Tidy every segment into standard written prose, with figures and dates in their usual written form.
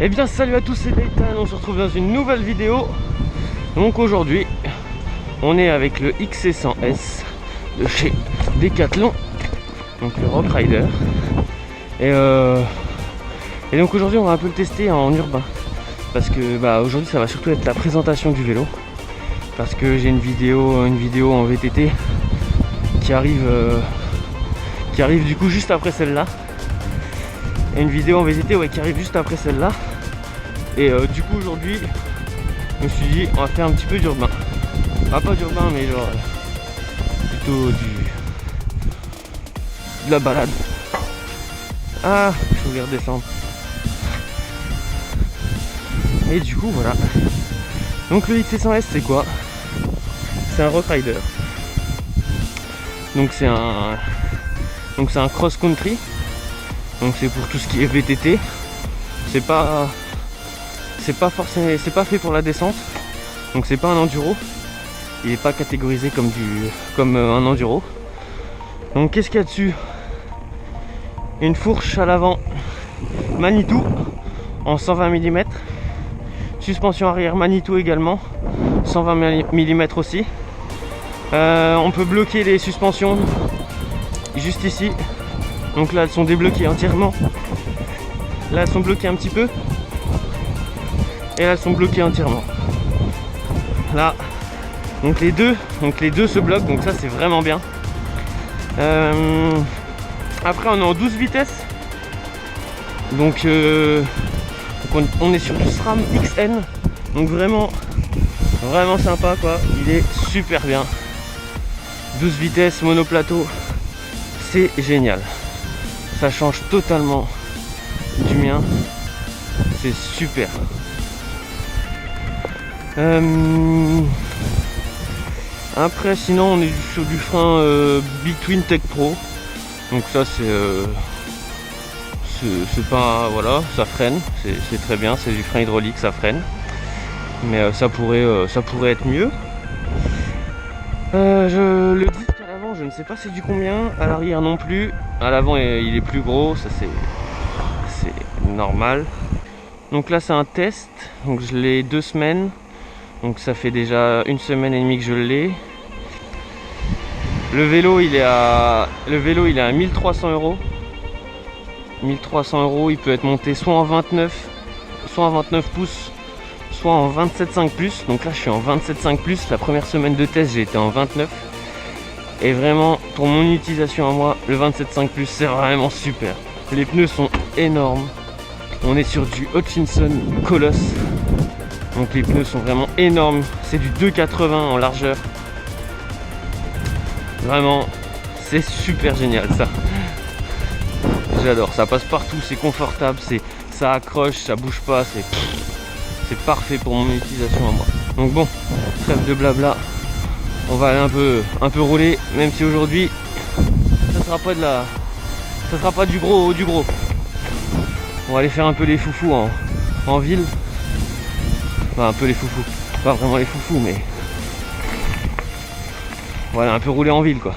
Eh bien salut à tous, c'est Dayton, on se retrouve dans une nouvelle vidéo. Donc aujourd'hui on est avec le XC100S de chez Decathlon, donc le Rock Rider. Et donc aujourd'hui on va un peu le tester en urbain, parce que aujourd'hui ça va surtout être la présentation du vélo, parce que j'ai une vidéo en VTT qui arrive du coup juste après celle-là. Et une vidéo en VTT qui arrive juste après celle-là. Et du coup aujourd'hui je me suis dit on va faire un petit peu d'urbain. Ah, pas d'urbain mais genre plutôt de la balade. Ah, je voulais redescendre. Et du coup voilà. Donc le XC100S c'est quoi? C'est un Rock Rider. Donc c'est un cross country. Donc c'est pour tout ce qui est VTT. C'est pas fait pour la descente. Donc c'est pas un enduro. Il n'est pas catégorisé comme un enduro. Donc qu'est-ce qu'il y a dessus? Une fourche à l'avant Manitou en 120 mm. Suspension arrière Manitou également 120 mm aussi. On peut bloquer les suspensions juste ici. Donc là elles sont débloquées entièrement. Là elles sont bloquées un petit peu. Et là elles sont bloquées entièrement. Là. Donc les deux se bloquent. Donc ça c'est vraiment bien. Après on est en 12 vitesses. Donc on est sur du SRAM XN. Donc vraiment sympa quoi. Il est super bien. 12 vitesses monoplateau. C'est génial. Ça change totalement du mien. C'est super. Après sinon on est sur du frein Big Twin Tech Pro. Donc ça c'est pas, voilà, ça freine, c'est très bien, c'est du frein hydraulique, ça freine. Mais ça pourrait être mieux. Le disque à l'avant, je ne sais pas c'est du combien, à l'arrière non plus. À l'avant il est plus gros, ça c'est normal. Donc là c'est un test, donc je l'ai 2 semaines. Donc ça fait déjà 1 semaine et demie que je l'ai. Le vélo il est à 1300 €. 1300 €, il peut être monté soit en 29 pouces, soit en 27,5+. Donc là je suis en 27,5+. La première semaine de test j'ai été en 29. Et vraiment pour mon utilisation à moi, le 27,5+ c'est vraiment super. Les pneus sont énormes. On est sur du Hutchinson Colosse. Donc les pneus sont vraiment énormes. C'est du 2,80 en largeur. Vraiment, c'est super génial ça. J'adore, ça passe partout, c'est confortable, ça accroche, ça bouge pas, c'est parfait pour mon utilisation à moi. Donc bon, trêve de blabla, on va aller un peu rouler, même si aujourd'hui ça sera pas du gros. On va aller faire un peu les foufous en ville. Enfin un peu les foufous, pas vraiment les foufous mais voilà, un peu rouler en ville quoi.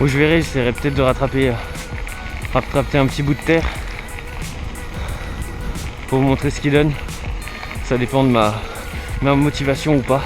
Où je verrai, j'essaierai peut-être de rattraper un petit bout de terre pour vous montrer ce qu'il donne. Ça dépend de ma motivation ou pas.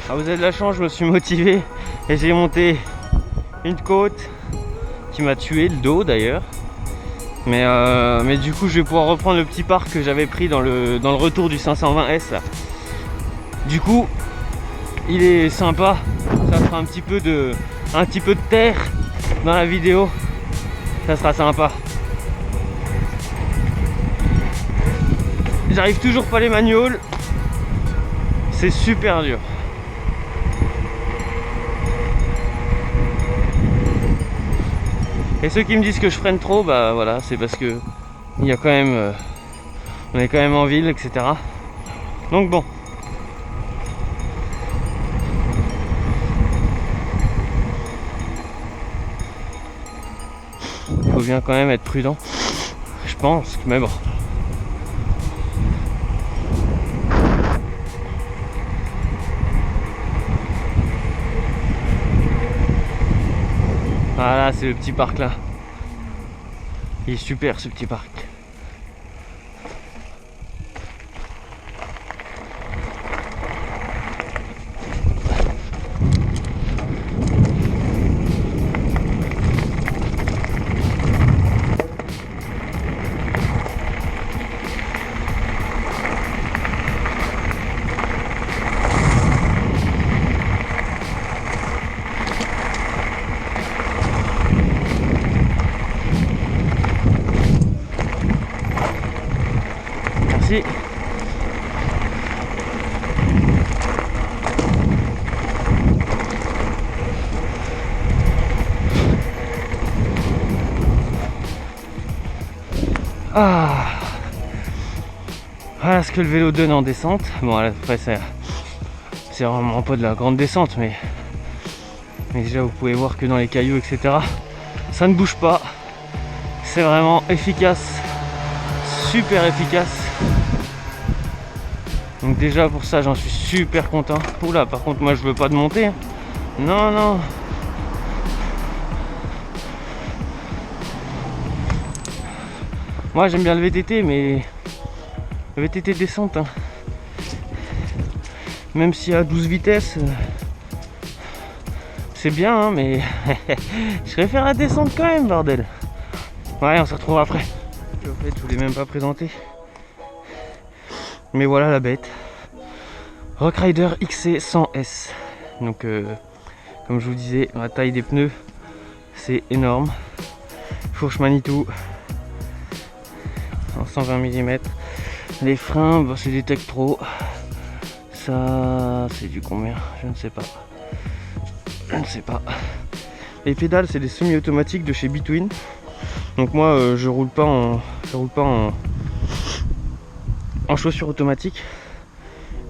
Ah, vous avez de la chance, je me suis motivé et j'ai monté une côte qui m'a tué le dos d'ailleurs. Mais du coup je vais pouvoir reprendre le petit parc que j'avais pris dans le retour du 520S là. Du coup il est sympa, ça fera un petit peu de terre dans la vidéo, ça sera sympa. J'arrive toujours pas les manuals, c'est super dur. Et ceux qui me disent que je freine trop, bah voilà, c'est parce que il y a quand même, on est quand même en ville, etc. Donc bon. Il faut bien quand même être prudent, je pense, mais bon. Voilà, c'est le petit parc là. Il est super ce petit parc. Merci. Ah, voilà ce que le vélo donne en descente. Bon, après c'est vraiment pas de la grande descente, mais déjà vous pouvez voir que dans les cailloux, etc., ça ne bouge pas. C'est vraiment efficace, super efficace. Donc déjà pour ça j'en suis super content. Oula, par contre moi je veux pas de monter. Non, non. Moi j'aime bien le VTT, mais le VTT descente, hein. Même s'il y a 12 vitesses, c'est bien, hein, mais je préfère la descente quand même, bordel. Ouais, on se retrouve après. En fait, je voulais même pas présenter. Mais voilà la bête. Rockrider XC100S. Donc, comme je vous disais, la taille des pneus, c'est énorme. Fourche Manitou en 120 mm. Les freins, bah, c'est des Tech Pro. Ça, c'est du combien? Je ne sais pas. Je ne sais pas. Les pédales, c'est des semi-automatiques de chez Between. Donc moi, je roule pas en chaussures automatiques.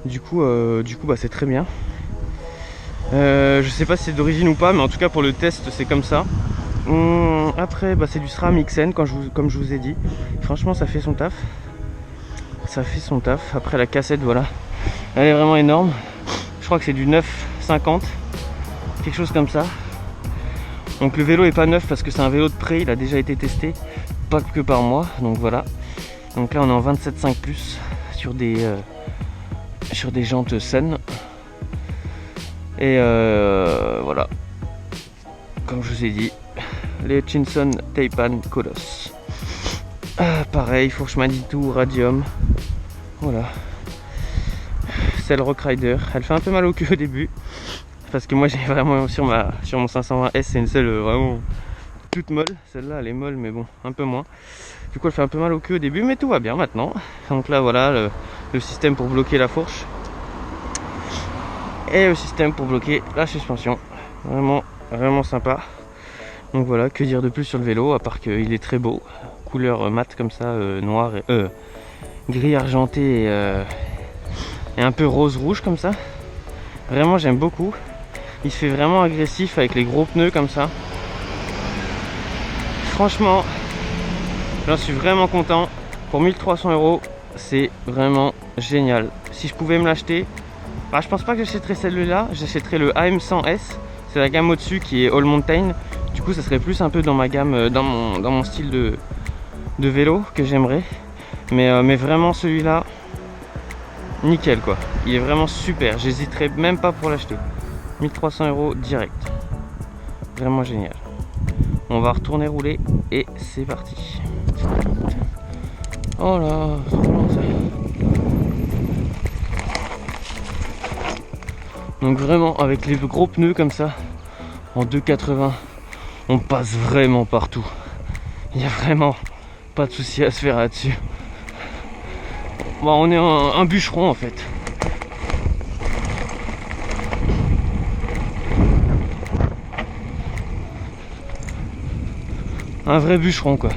Du coup, bah, c'est très bien. Je sais pas si c'est d'origine ou pas, mais en tout cas pour le test, c'est comme ça. Après, bah, c'est du SRAM XN, comme je vous ai dit. Franchement, ça fait son taf. Ça fait son taf. Après, la cassette, voilà, elle est vraiment énorme. Je crois que c'est du 9,50, quelque chose comme ça. Donc le vélo est pas neuf parce que c'est un vélo de prêt, il a déjà été testé, pas que par moi. Donc voilà. Donc là on est en 27,5 plus sur des jantes saines. Et voilà. Comme je vous ai dit, les Hutchinson Taipan Coloss. Pareil, fourche Manitou Radium. Voilà. Celle Rockrider. Elle fait un peu mal au cul au début. Parce que moi j'ai vraiment sur mon 520S, c'est une selle vraiment toute molle. Celle-là elle est molle, mais bon, un peu moins. Du coup elle fait un peu mal au cul au début, mais tout va bien maintenant. Donc là voilà le système pour bloquer la fourche. Et le système pour bloquer la suspension. Vraiment, vraiment sympa. Donc voilà, que dire de plus sur le vélo, à part qu'il est très beau. Couleur mat comme ça, noir et gris argenté et un peu rose rouge comme ça. Vraiment j'aime beaucoup. Il se fait vraiment agressif avec les gros pneus comme ça. Franchement, j'en suis vraiment content. Pour 1300 €, c'est vraiment génial. Si je pouvais me l'acheter, bah, je pense pas que j'achèterais celle-là. J'achèterais le AM100S. C'est la gamme au-dessus qui est All Mountain. Du coup, ça serait plus un peu dans ma gamme, dans mon style de vélo que j'aimerais. Mais vraiment celui-là, nickel quoi. Il est vraiment super, j'hésiterai même pas pour l'acheter. 1300 € direct. Vraiment génial. On va retourner rouler et c'est parti. Oh là, trop lancé. Donc vraiment avec les gros pneus comme ça, en 2,80, on passe vraiment partout. Il n'y a vraiment pas de souci à se faire là-dessus. Bon, on est un bûcheron en fait. Un vrai bûcheron quoi.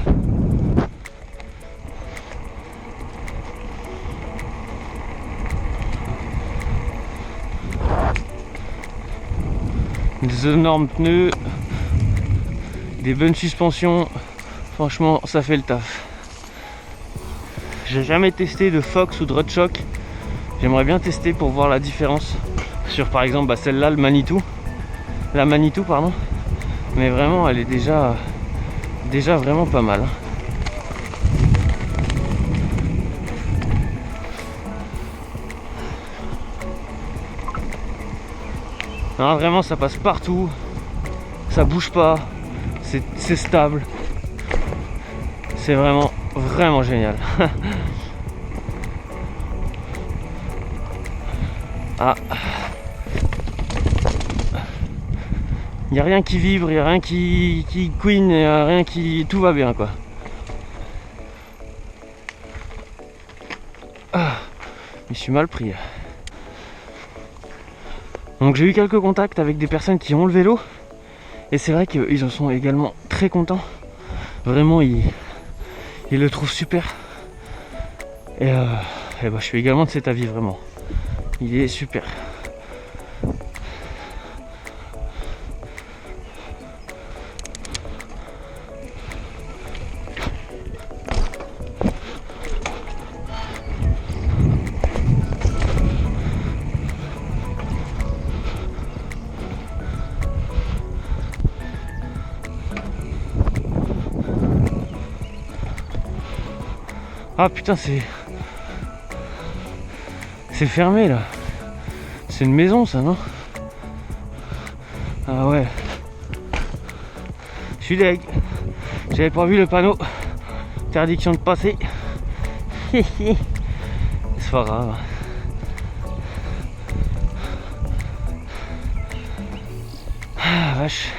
Des énormes pneus, des bonnes suspensions, franchement ça fait le taf. J'ai jamais testé de Fox ou de RoadShox. J'aimerais bien tester pour voir la différence sur par exemple celle-là, le Manitou. La Manitou pardon. Mais vraiment elle est déjà vraiment pas mal. Non, vraiment ça passe partout, ça bouge pas, c'est stable, c'est vraiment génial. Ah, il n'y a rien qui vibre, il n'y a rien qui queen, il n'y a rien qui... tout va bien quoi. Ah, je suis mal pris. Donc j'ai eu quelques contacts avec des personnes qui ont le vélo et c'est vrai qu'ils en sont également très contents. Vraiment ils le trouvent super. Et je suis également de cet avis vraiment. Il est super. Ah putain c'est fermé là. C'est une maison ça non? Ah ouais. Je suis deg. J'avais pas vu le panneau. Interdiction de passer. C'est pas grave. Ah vache.